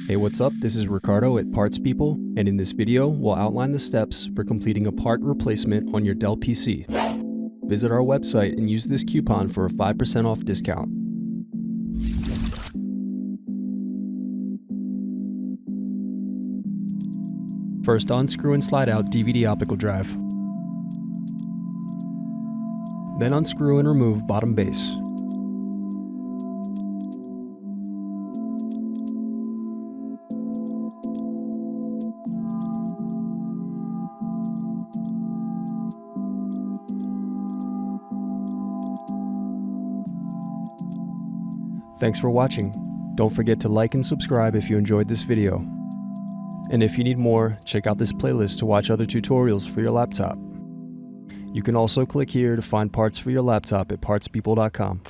Hey, what's up? This is Ricardo at Parts People, and in this video, we'll outline the steps for completing a part replacement on your Dell PC. Visit our website and use this coupon for a 5% off discount. First, unscrew and slide out DVD optical drive. Then unscrew and remove bottom base. Thanks for watching. Don't forget to like and subscribe if you enjoyed this video. And if you need more, check out this playlist to watch other tutorials for your laptop. You can also click here to find parts for your laptop at partspeople.com.